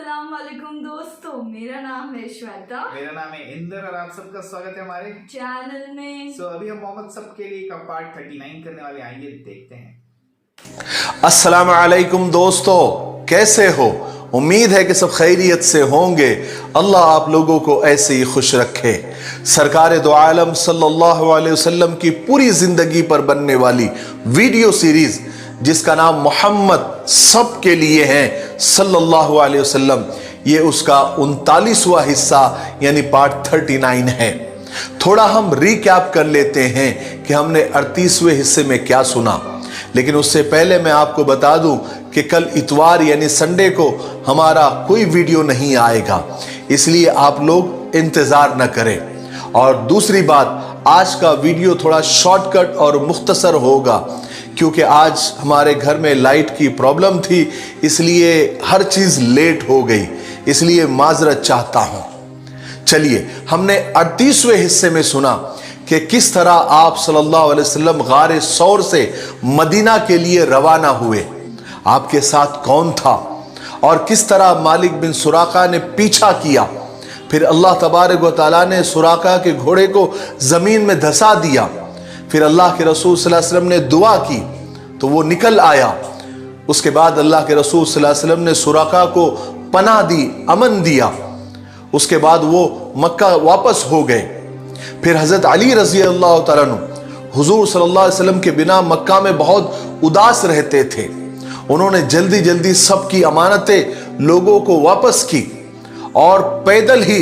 अस्सलाम वालेकुम दोस्तों, मेरा नाम है श्वेता, मेरा नाम है इंदर और आप सबका स्वागत है हमारे चैनल में। अभी हम मोहम्मद सबके लिए का पार्ट 39 करने वाले, आइए देखते हैं। अस्सलाम वालेकुम दोस्तों, कैसे हो? उम्मीद है कि सब खैरियत से होंगे। अल्लाह आप लोगों को ऐसे ही खुश रखे। सरकार दो आलम सल्लल्लाहु अलैहि वसल्लम की पूरी जिंदगी पर बनने वाली वीडियो सीरीज जिसका नाम मोहम्मद सब के लिए है सल्लल्लाहु अलैहि वसल्लम, ये उसका 39वां हिस्सा यानी पार्ट 39 है। थोड़ा हम रिकैप कर लेते हैं कि हमने 38वें हिस्से में क्या सुना, लेकिन उससे पहले मैं आपको बता दूं कि कल इतवार यानी संडे को हमारा कोई वीडियो नहीं आएगा, इसलिए आप लोग इंतजार न करें। और दूसरी बात, आज का वीडियो थोड़ा शॉर्टकट और मुख्तसर होगा क्योंकि आज हमारे घर में लाइट की प्रॉब्लम थी, इसलिए हर चीज लेट हो गई, इसलिए माजरत चाहता हूं। चलिए, हमने 38वें हिस्से में सुना कि किस तरह आप सल्लल्लाहु अलैहि वसल्लम गारे सौर से मदीना के लिए रवाना हुए, आपके साथ कौन था और किस तरह मालिक बिन सुराका ने पीछा किया। फिर अल्लाह तबारक व तआला ने सुराका के घोड़े को जमीन में धंसा दिया। फिर अल्लाह के रसूल सल्लल्लाहु अलैहि वसल्लम ने दुआ की तो वो निकल आया। उसके बाद अल्लाह के रसूल सल्लल्लाहु अलैहि वसल्लम ने सुराका को पनाह दी, अमन दिया। उसके बाद वो मक्का वापस हो गए। फिर हजरत अली रजी अल्लाह तआला अन्हु हुजूर सल्लल्लाहु अलैहि वसल्लम के बिना मक्का में बहुत उदास रहते थे। उन्होंने जल्दी जल्दी सबकी अमानतें लोगों को वापस की और पैदल ही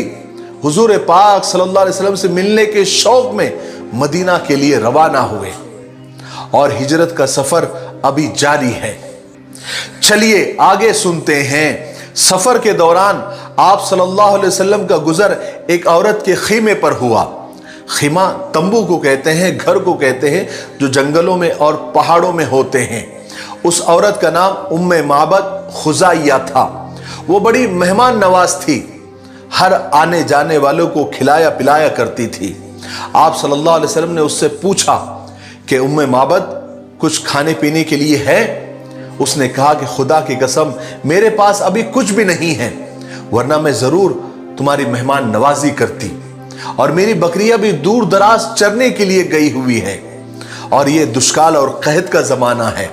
हुजूर पाक सल्लल्लाहु अलैहि वसल्लम से मिलने के शौक में मदीना के लिए रवाना हुए और हिजरत का सफर अभी जारी है। चलिए आगे सुनते हैं। सफर के दौरान आप सल्लल्लाहु अलैहि वसल्लम का गुजर एक औरत के खीमे पर हुआ। खीमा तंबू को कहते हैं, घर को कहते हैं जो जंगलों में और पहाड़ों में होते हैं। उस औरत का नाम उम्मे माबद खुजाइया था। वो बड़ी मेहमान नवाज थी, हर आने जाने वालों को खिलाया पिलाया करती थी। आप सल्लल्लाहु अलैहि वसल्लम ने उससे पूछा कि उम्मे माबद कुछ खाने पीने के लिए है? उसने कहा कि खुदा की कसम मेरे पास अभी कुछ भी नहीं है, वरना मैं जरूर तुम्हारी मेहमान नवाजी करती। और मेरी बकरियां भी दूर दराज चरने के लिए गई हुई है और ये दुष्काल और कहत का जमाना है।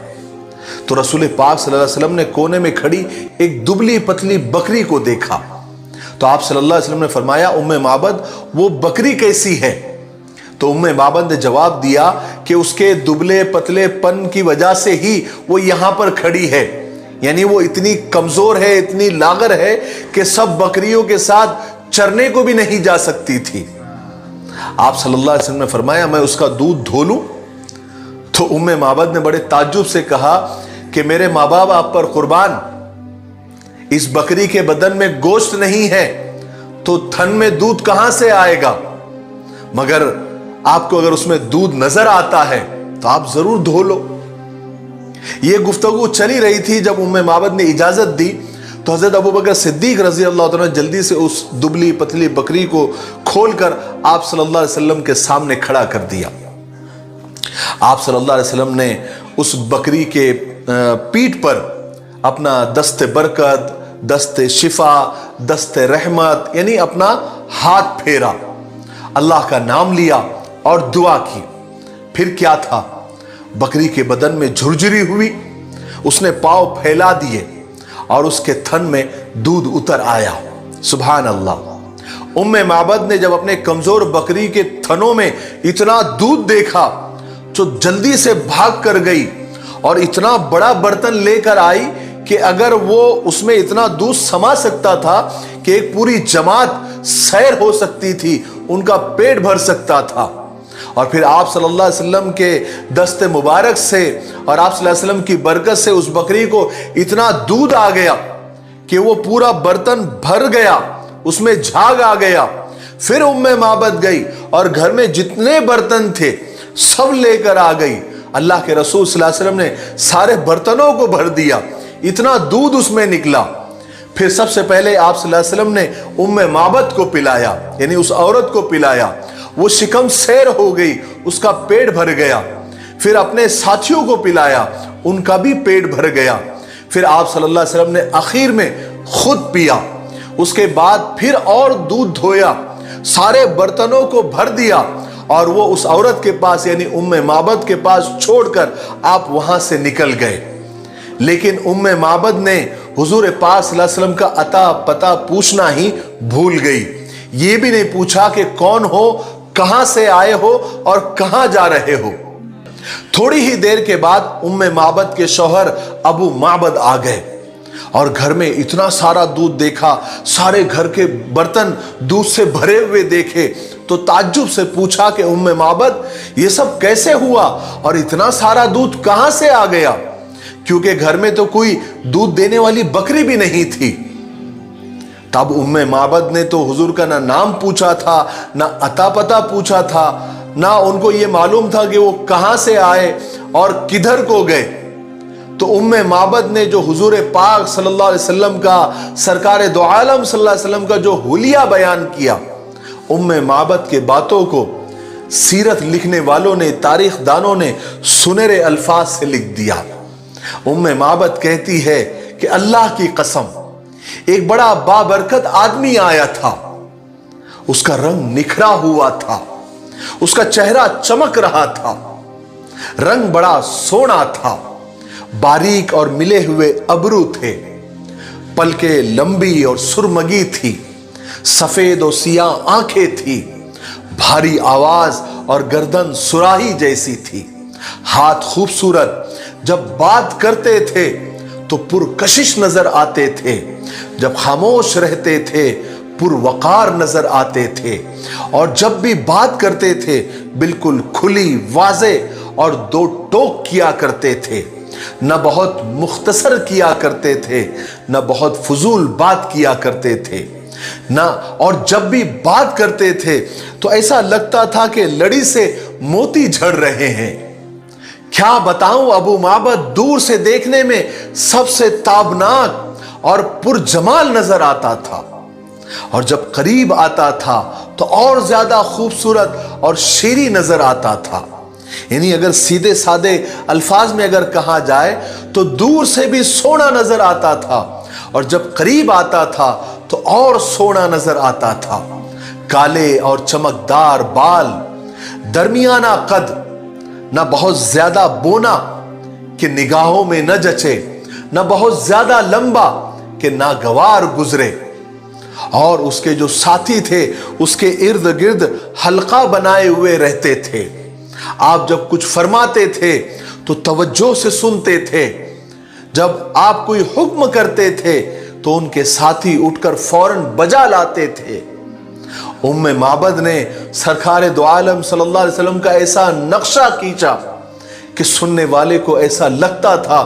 तो रसूल पाक सल्लल्लाहु अलैहि वसल्लम ने कोने में खड़ी एक दुबली पतली बकरी को देखा। तो आप सल्लल्लाहु अलैहि वसल्लम ने फरमाया, उम्मे माबद वो बकरी कैसी है? तो उम्मे माबद ने जवाब दिया कि उसके दुबले पतले पन की वजह से ही वो यहां पर खड़ी है, यानी वो इतनी कमजोर है, इतनी लागर है कि सब बकरियों के साथ चरने को भी नहीं जा सकती थी। आप सल्लल्लाहु अलैहि वसल्लम ने फरमाया, मैं उसका दूध धो लूं? तो उम्मे माबद ने बड़े ताज्जुब से कहा कि मेरे माँ बाप आप पर कुर्बान, इस बकरी के बदन में गोश्त नहीं है तो थन में दूध कहां से आएगा? मगर आपको अगर उसमें दूध नजर आता है तो आप जरूर धो लो। यह गुफ्तगू चली रही थी। जब उम्मे माबद ने इजाजत दी तो हजरत अबू बकर सिद्दीक रजी अल्लाह तआला ने जल्दी से उस दुबली पतली बकरी को खोलकर आप सल्लल्लाहु अलैहि वसल्लम के सामने खड़ा कर दिया। आप सल्लल्लाहु अलैहि वसल्लम ने उस बकरी के पीठ पर अपना दस्ते बरकत, दस्ते शिफा, दस्ते रहमत यानी अपना हाथ फेरा, अल्लाह का नाम लिया और दुआ की। फिर क्या था, बकरी के बदन में झुरझुरी हुई, उसने पांव फैला दिए और उसके थन में दूध उतर आया। सुभान अल्लाह। उम्मे माबद ने जब अपने कमजोर बकरी के थनों में इतना दूध देखा तो जल्दी से भाग कर गई और इतना बड़ा बर्तन लेकर आई कि अगर वो उसमें इतना दूध समा सकता था कि एक पूरी जमात सैर हो सकती थी, उनका पेट भर सकता था। और फिर आप सल्लल्लाहु अलैहि वसल्लम के दस्ते मुबारक से और आप सल्लल्लाहु अलैहि वसल्लम की बरकत से उस बकरी को इतना दूध आ गया कि वो पूरा बर्तन भर गया, उसमें झाग आ गया। फिर उम्मे माबद गई और घर में जितने बर्तन थे सब लेकर आ गई। अल्लाह के रसूल सल्लल्लाहु अलैहि वसल्लम ने सारे बर्तनों को भर दिया, इतना दूध उसमें निकला। फिर सबसे पहले आप सल्लल्लाहु अलैहि वसल्लम ने उम्मे माबद को पिलाया, यानी उस औरत को पिलाया। वो शिकम सैर हो गई, उसका पेट भर गया। फिर अपने साथियों को पिलाया, उनका भी पेट भर गया। फिर आप सल्लल्लाहु अलैहि वसल्लम ने आखिर में खुद पिया, उसके बाद फिर और दूध धोया, सारे बर्तनों को भर दिया और वो उस औरत के पास यानी उम्मे माबद के पास छोड़कर आप वहां से निकल गए। लेकिन उम्मे माबद ने हुजूर पाक सल्लल्लाहु अलैहि वसल्लम का अता पता पूछना ही भूल गई। ये भी नहीं पूछा कि कौन हो, कहां से आए हो और कहां जा रहे हो। थोड़ी ही देर के बाद उम्मे माबद के शौहर अबू माबद आ गए और घर में इतना सारा दूध देखा, सारे घर के बर्तन दूध से भरे हुए देखे तो ताज्जुब से पूछा कि उम्मे माबद ये सब कैसे हुआ और इतना सारा दूध कहां से आ गया, क्योंकि घर में तो कोई दूध देने वाली बकरी भी नहीं थी। तब उम्मे माबद ने तो हुजूर का ना नाम पूछा था, ना अता पता पूछा था, ना उनको ये मालूम था कि वो कहां से आए और किधर को गए। तो उम्मे माबद ने जो हुजूर पाक सल्लल्लाहु अलैहि वसल्लम का, सरकार दो आलम सल्लल्लाहु अलैहि वसल्लम का जो हुलिया बयान किया, उम्मे माबद के बातों को सीरत लिखने वालों ने, तारीख दानों ने सुनहरे अल्फाज से लिख दिया। उम्मे माबद कहती है कि अल्लाह की कसम, एक बड़ा बाबरकत आदमी आया था, उसका रंग निखरा हुआ था, उसका चेहरा चमक रहा था, रंग बड़ा सोना था, बारीक और मिले हुए अबरू थे, पलके लंबी और सुरमगी थी, सफेद और सियाह आंखें थी, भारी आवाज और गर्दन सुराही जैसी थी, हाथ खूबसूरत, जब बात करते थे तो पुरकशिश नजर आते थे, जब खामोश रहते थे पुरवकार नजर आते थे, और जब भी बात करते थे बिल्कुल खुली, वाजे और दो टोक किया करते थे, न बहुत मुख्तसर किया करते थे, न बहुत फजूल बात किया करते थे, ना, और जब भी बात करते थे तो ऐसा लगता था कि लड़ी से मोती झड़ रहे हैं। क्या बताऊं, अबू माबद दूर से देखने में सबसे ताबनाक और पुरजमाल नजर आता था, और जब करीब आता था तो और ज्यादा खूबसूरत और शेरी नजर आता था। यानी अगर सीधे सादे अल्फाज में अगर कहा जाए तो दूर से भी सोना नजर आता था, और जब करीब आता था तो और सोना नजर आता था। काले और चमकदार बाल, दरमियाना कद, न बहुत ज्यादा बोना कि निगाहों में न जचे, न बहुत ज्यादा लंबा कि नागवार गुजरे, और उसके जो साथी थे उसके इर्द गिर्द हल्का बनाए हुए रहते थे। आप जब कुछ फरमाते थे तो तवज्जो से सुनते थे, जब आप कोई हुक्म करते थे तो उनके साथी उठकर फौरन बजा लाते थे। उम्मे माबद ने सरकार दो आलम सल्लल्लाहु अलैहि वसल्लम का ऐसा नक्शा खींचा कि सुनने वाले को ऐसा लगता था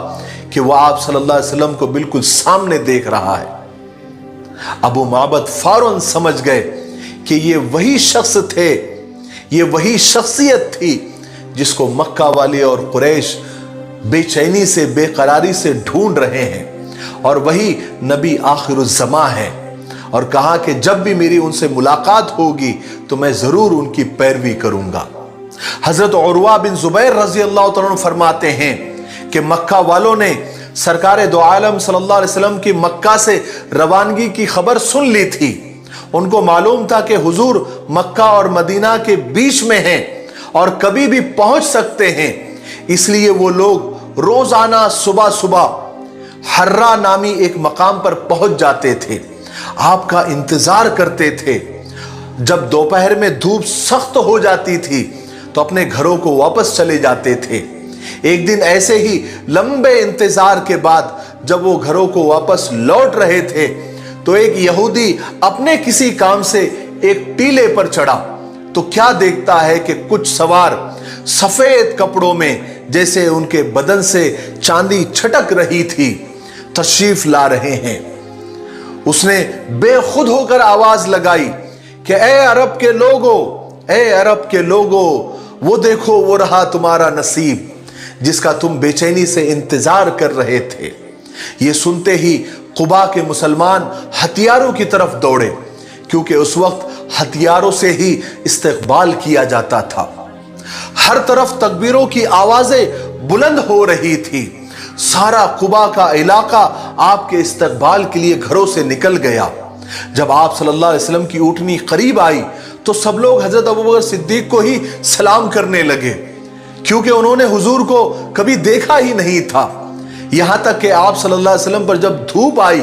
कि वह आप सल्लल्लाहु अलैहि वसल्लम को बिल्कुल सामने देख रहा है। अबू माबद फौरन समझ गए कि ये वही शख्स थे, ये वही शख्सियत थी जिसको मक्का वाले और कुरैश बेचैनी से, बेकरारी से ढूंढ रहे हैं, और वही नबी आखिरुज़्ज़मा है। और कहा कि जब भी मेरी उनसे मुलाकात होगी तो मैं जरूर उनकी पैरवी करूंगा। हजरत उरवा बिन जुबैर रजी अल्लाह तआला अन्हु फरमाते हैं कि मक्का वालों ने सरकार दो आलम सल्लल्लाहु अलैहि वसल्लम की मक्का से रवानगी की खबर सुन ली थी। उनको मालूम था कि हुजूर मक्का और मदीना के बीच में हैं और कभी भी पहुंच सकते हैं, इसलिए वो लोग रोजाना सुबह सुबह हर्रा नामी एक मकाम पर पहुंच जाते थे, आपका इंतजार करते थे। जब दोपहर में धूप सख्त हो जाती थी तो अपने घरों को वापस चले जाते थे। एक दिन ऐसे ही लंबे इंतजार के बाद जब वो घरों को वापस लौट रहे थे तो एक यहूदी अपने किसी काम से एक टीले पर चढ़ा तो क्या देखता है कि कुछ सवार सफेद कपड़ों में, जैसे उनके बदन से चांदी छटक रही थी, तशरीफ ला रहे हैं। उसने बेखुद होकर आवाज लगाई कि ए अरब के लोगों, ए अरब के लोगों, वो देखो वो रहा तुम्हारा नसीब जिसका तुम बेचैनी से इंतजार कर रहे थे। ये सुनते ही कुबा के मुसलमान हथियारों की तरफ दौड़े, क्योंकि उस वक्त हथियारों से ही इस्तकबाल किया जाता था। हर तरफ तकबीरों की आवाजें बुलंद हो रही थी, सारा कुबा का इलाका आपके इस्तकबाल के लिए घरों से निकल गया। जब आप सल्लल्लाहु अलैहि वसल्लम की ऊँटनी करीब आई तो सब लोग हजरत अबू बकर सिद्दीक को ही सलाम करने लगे, क्योंकि उन्होंने हुजूर को कभी देखा ही नहीं था। यहां तक कि आप सल्लल्लाहु अलैहि वसल्लम पर जब धूप आई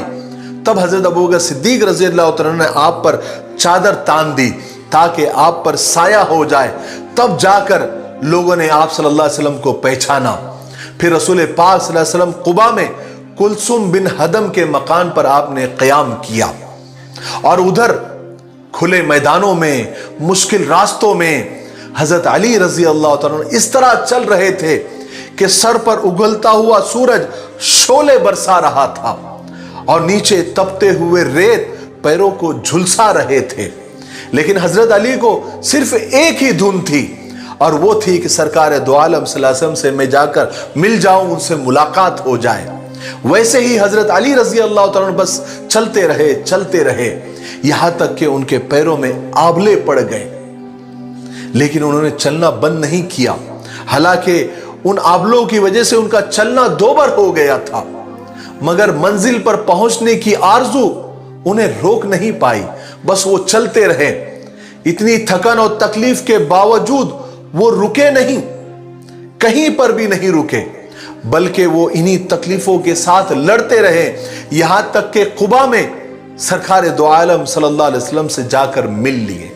तब हजरत अबू बकर सिद्दीक रज़ी अल्लाह तआला ने आप पर चादर तान दी ताकि आप पर साया हो जाए। तब जाकर लोगों ने आप सल्लल्लाहु अलैहि वसल्लम को पहचाना। फिर रसूल पाक सल्लल्लाहु अलैहि वसल्लम कुबा में कुलसुम बिन हदम के मकान पर आपने क़याम किया और उधर खुले मैदानों में, मुश्किल रास्तों में हजरत अली रजी अल्लाह तआला इस तरह चल रहे थे कि सर पर उगलता हुआ सूरज शोले बरसा रहा था और नीचे तपते हुए रेत पैरों को झुलसा रहे थे। लेकिन हजरत अली को सिर्फ एक ही धुन थी और वो थी कि सरकार दो आलम सल्लल्लाहु अलैहि वसल्लम से मैं जाकर मिल जाऊं, उनसे मुलाकात हो जाए। वैसे ही हजरत अली रजी अल्लाह तआला बस चलते रहे यहां तक कि उनके पैरों में आबले पड़ गए, लेकिन उन्होंने चलना बंद नहीं किया। हालांकि उन आबलों की वजह से उनका चलना दोबर हो गया था, मगर मंजिल पर पहुंचने की आरजू उन्हें रोक नहीं पाई। बस वो चलते रहे। इतनी थकन और तकलीफ के बावजूद वो रुके नहीं, कहीं पर भी नहीं रुके, बल्कि वो इन्हीं तकलीफों के साथ लड़ते रहे, यहां तक कि कुबा में सरकार दो आलम सल्लल्लाहु अलैहि वसल्लम से जाकर मिल लिए।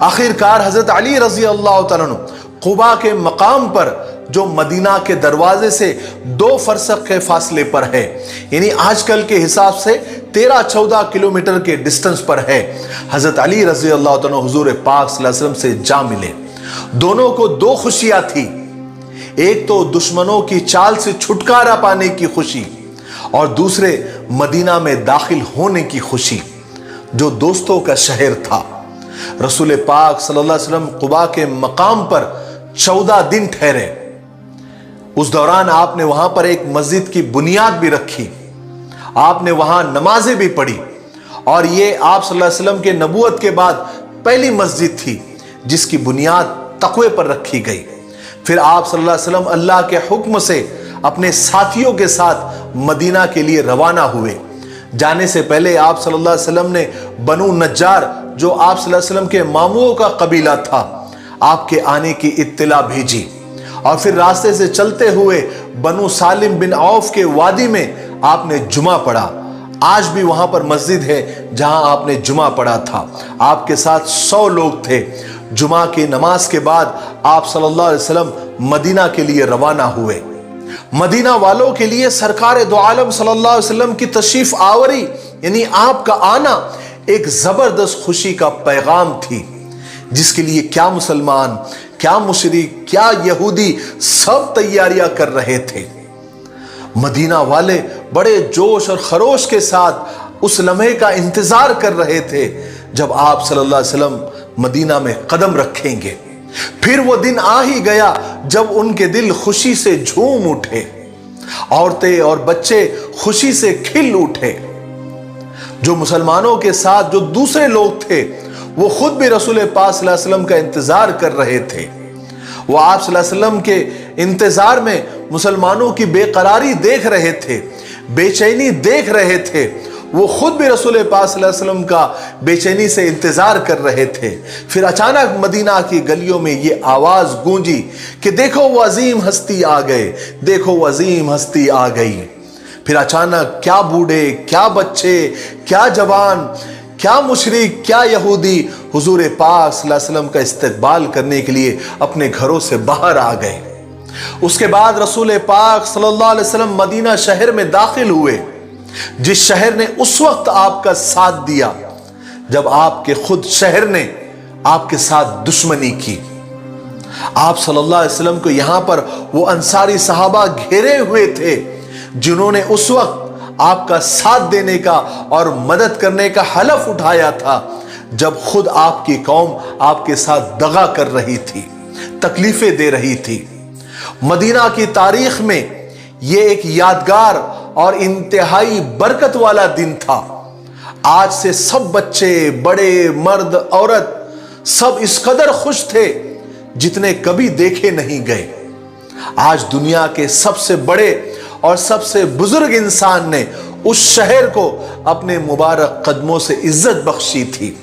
आखिरकार हजरत अली रजी अल्लाह तआला कुबा के मकाम पर, जो मदीना के दरवाजे से 2 फरसख के फासले पर है, यानी आजकल के हिसाब से 13-14 किलोमीटर के डिस्टेंस पर है, हजरत अली रजी अल्लाह तआला हुजूर पाक सल्लल्लाहु अलैहि वसल्लम से जा मिले। दोनों को 2 खुशियां थी, एक तो दुश्मनों की चाल से छुटकारा पाने की खुशी और दूसरे मदीना में दाखिल होने की खुशी, जो दोस्तों का शहर था। रसूल पाक सल्लल्लाहु अलैहि वसल्लम कुबा के मकाम पर 14 दिन ठहरे। उस दौरान आपने वहां पर एक मस्जिद की बुनियाद भी रखी, आपने वहां नमाजें भी पढ़ी और ये आप सल्लल्लाहु अलैहि वसल्लम के नबूवत के बाद पहली मस्जिद थी जिसकी बुनियाद तकवे पर रखी गई। फिर आप सल्लल्लाहु अलैहि वसल्लम अल्लाह के हुक्म से अपने साथियों के साथ मदीना के लिए रवाना हुए। जाने से पहले आप सल्लल्लाहु अलैहि वसल्लम ने बनु नज्जार, जो आप सल्लल्लाहु अलैहि वसल्लम के मामुओं का कबीला था, आपके आने की इत्तिला भेजी और फिर रास्ते से चलते हुए बनु सालिम बिन औफ के वादी में आपने जुमा पढ़ा। आज भी वहां पर मस्जिद है जहां आपने जुमा पढ़ा था। आपके साथ 100 लोग थे। जुमा की नमाज के बाद आप सल्लल्लाहु अलैहि वसल्लम मदीना के लिए रवाना हुए। मदीना वालों के लिए सरकार दो आलम सल्लल्लाहु अलैहि वसल्लम की तशरीफ आवरी, यानी आपका आना, एक जबरदस्त खुशी का पैगाम थी, जिसके लिए क्या मुसलमान, क्या मुशरिक, क्या यहूदी सब तैयारियां कर रहे थे। मदीना वाले बड़े जोश और खरोश के साथ उस लम्हे का इंतजार कर रहे थे जब आप सल्लल्लाहु अलैहि वसल्लम मदीना में कदम रखेंगे। फिर वो दिन आ ही गया जब उनके दिल खुशी से झूम उठे, औरतें और बच्चे खुशी से खिल उठे। जो मुसलमानों के साथ जो दूसरे लोग थे वो खुद भी रसूल पाक सल्लल्लाहु अलैहि वसल्लम का इंतजार कर रहे थे। वो आप सल्लल्लाहु अलैहि वसल्लम के इंतजार में मुसलमानों की बेकरारी देख रहे थे, बेचैनी देख रहे थे। वो खुद भी रसूल पाक सल्लल्लाहु अलैहि वसल्लम का बेचैनी से इंतजार कर रहे थे। फिर अचानक मदीना की गलियों में ये आवाज गूंजी कि देखो वो अजीम हस्ती आ गए, देखो वो अजीम हस्ती आ गई। फिर अचानक क्या बूढ़े, क्या बच्चे, क्या जवान, क्या मुशरिक, क्या यहूदी हुजूर पाक सल्लल्लाहु अलैहि वसल्लम का इस्तकबाल करने के लिए अपने घरों से बाहर आ गए। उसके बाद रसूल पाक सल्लल्लाहु अलैहि वसल्लम मदीना शहर में दाखिल हुए, जिस शहर ने उस वक्त आपका साथ दिया जब आपके खुद शहर ने आपके साथ दुश्मनी की। आप सल्लल्लाहु अलैहि वसल्लम को यहां पर वो अंसारी सहाबा घेरे हुए थे जिन्होंने उस वक्त आपका साथ देने का और मदद करने का हलफ उठाया था जब खुद आपकी कौम आपके साथ दगा कर रही थी, तकलीफें दे रही थी। मदीना की तारीख में यह एक यादगार और इंतहाई बरकत वाला दिन था। आज से सब बच्चे, बड़े, मर्द, औरत सब इस कदर खुश थे जितने कभी देखे नहीं गए। आज दुनिया के सबसे बड़े और सबसे बुजुर्ग इंसान ने उस शहर को अपने मुबारक कदमों से इज्जत बख्शी थी।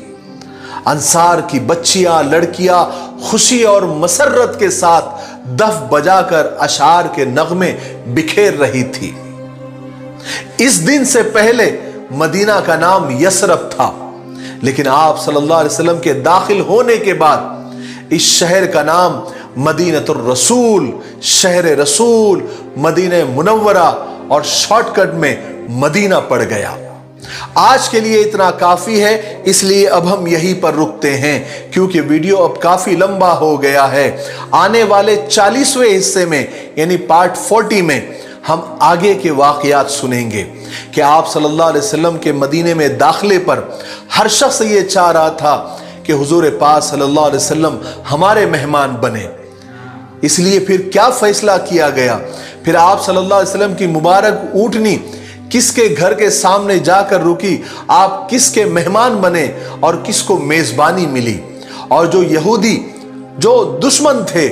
अंसार की बच्चियां, लड़कियां खुशी और मसरत के साथ दफ बजाकर अशार के नगमे बिखेर रही थी। इस दिन से पहले मदीना का नाम यसरब था, लेकिन आप सल्लल्लाहु अलैहि वसल्लम के दाखिल होने के बाद इस शहर का नाम मदीनतुर रसूल, शहर रसूल, मदीने मुनव्वरा और शॉर्टकट में मदीना पड़ गया। आज के लिए इतना काफी है, इसलिए अब हम यहीं पर रुकते हैं क्योंकि वीडियो अब काफी लंबा हो गया है। आने वाले 40वें हिस्से में यानी पार्ट 40 में हम आगे के वाकयात सुनेंगे कि आप सल्लल्लाहु अलैहि वसल्लम के मदीने में दाखिले पर हर शख्स ये चाह रहा था कि हुजूर पाक सल्लल्लाहु अलैहि वसल्लम हमारे मेहमान बने। इसलिए फिर क्या फैसला किया गया, फिर आप सल्लल्लाहु अलैहि वसल्लम की मुबारक ऊँटनी किसके घर के सामने जाकर रुकी, आप किसके मेहमान बने और किसको मेजबानी मिली, और जो यहूदी जो दुश्मन थे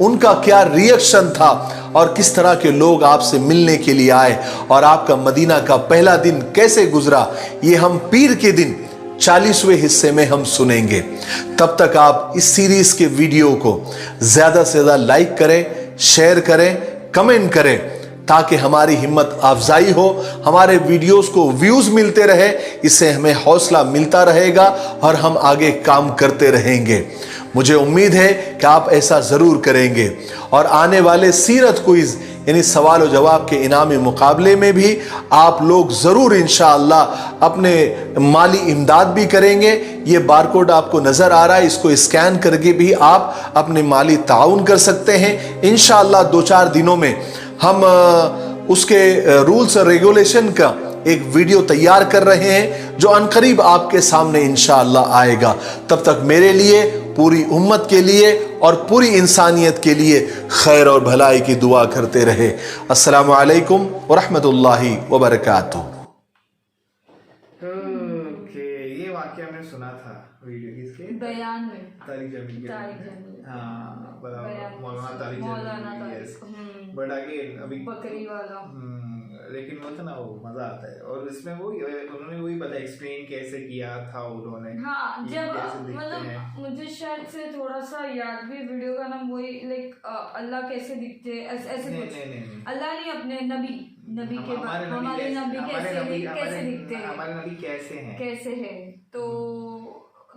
उनका क्या रिएक्शन था और किस तरह के लोग आपसे मिलने के लिए आए और आपका मदीना का पहला दिन कैसे गुजरा, ये हम पीर के दिन 40वें हिस्से में हम सुनेंगे। तब तक आप इस सीरीज के वीडियो को ज्यादा से ज्यादा लाइक करें, शेयर करें, कमेंट करें ताकि हमारी हिम्मत अफजाई हो, हमारे वीडियोस को व्यूज मिलते रहे, इससे हमें हौसला मिलता रहेगा और हम आगे काम करते रहेंगे। मुझे उम्मीद है कि आप ऐसा जरूर करेंगे और आने वाले सीरत क्विज यानी सवाल और जवाब के इनामी मुकाबले में भी आप लोग जरूर इंशाअल्लाह अपने माली इमदाद भी करेंगे। ये बारकोड आपको नजर आ रहा है, इसको स्कैन करके भी आप अपने माली ताउन कर सकते हैं। इंशाअल्लाह 2-4 दिनों में हम उसके रूल्स और रेगुलेशन का एक वीडियो तैयार कर रहे हैं जो अनकरीब आपके सामने इंशाअल्लाह आएगा। तब तक मेरे लिए, पूरी उम्मत के लिए और पूरी इंसानियत के लिए खैर और भलाई की दुआ करते रहे। अस्सलामु अलैकुम व रहमतुल्लाहि व बरकातुहू। ओके, ये वाकया मैं सुना था वीडियो किसके, बयान में तारिक जमील के। तारिक जमील। हाँ बराबर, बयान। मौलाना तारिक मौलाना जमील, तारिक, yes। बट आगे अभी बकरी वाला। लेकिन वो था ना, वो मजा आता है। और इसमें वो उन्होंने वही बताया, एक्सप्लेन कैसे किया था उन्होंने। हाँ, कि जब कैसे दिखते मतलब हैं। मुझे शायद से थोड़ा सा याद भी, वीडियो का नाम वही लाइक अल्लाह कैसे दिखते हैं, ऐसे नहीं, कुछ। नहीं, नहीं, नहीं। अल्लाह नहीं, अपने नबी के बाद हमारे नबी कैसे दिखते हैं, हमारे नबी कैसे हैं तो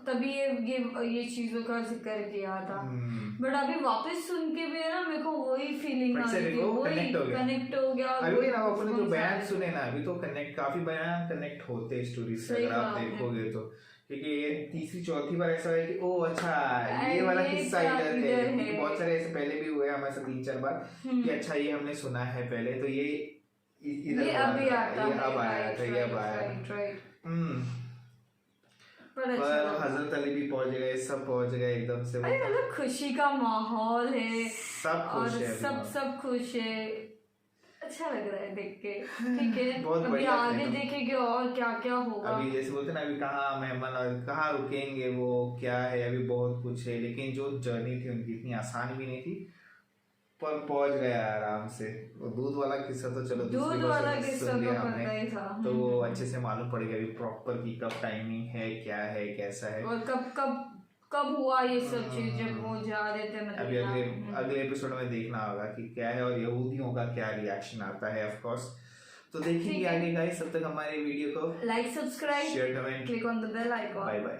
तभी ये चीजों का जिक्र किया था। बट अभी वापस सुन के भी है ना, मेरे को वही फीलिंग आ रही थी, वही कनेक्ट हो गया। अभी ना अपने जो बयान सुने ना, अभी तो काफी बयान कनेक्ट होते हैं स्टोरी से, अगर आप देखोगे तो। क्योंकि ये तीसरी चौथी बार ऐसा है कि ओ अच्छा ये वाला किस्सा इधर है। बहुत सारे ऐसे पहले भी हुए हमारे साथ 3-4 बार कि अच्छा ये हमने सुना है पहले, तो ये इधर अभी आता है, अब आया था, ये अब आया। पर हजरत अली भी पहुंच गए, सब पहुंच गए एकदम से। अरे मतलब खुशी का माहौल है, सब खुश है, सब खुश है। अच्छा लग रहा है देख के। ठीक है, बहुत अभी आगे देखेंगे और क्या क्या होगा। अभी जैसे बोलते ना, अभी कहाँ मेहमान और कहाँ रुकेंगे, वो क्या है, अभी बहुत कुछ है। लेकिन जो जर्नी थी उनकी इतनी आसान भी नहीं थी, पर पहुंच गया आराम से। वो दूध वाला किस्सा तो चलो दूध वाला किस्सा तो पता ही था, तो वो अच्छे से मालूम पड़ गया अभी प्रॉपर की कब टाइमिंग है, क्या है, कैसा है, और कब हुआ ये सब चीज, जब वो जा रहे थे अभी अगले एपिसोड में देखना होगा कि क्या है और यहूदियों का क्या रिएक्शन आता है। ऑफ कोर्स तो देखेंगे आगे गाइस। तब तक हमारे वीडियो को like, subscribe, share, comment, click on the bell icon. Bye bye.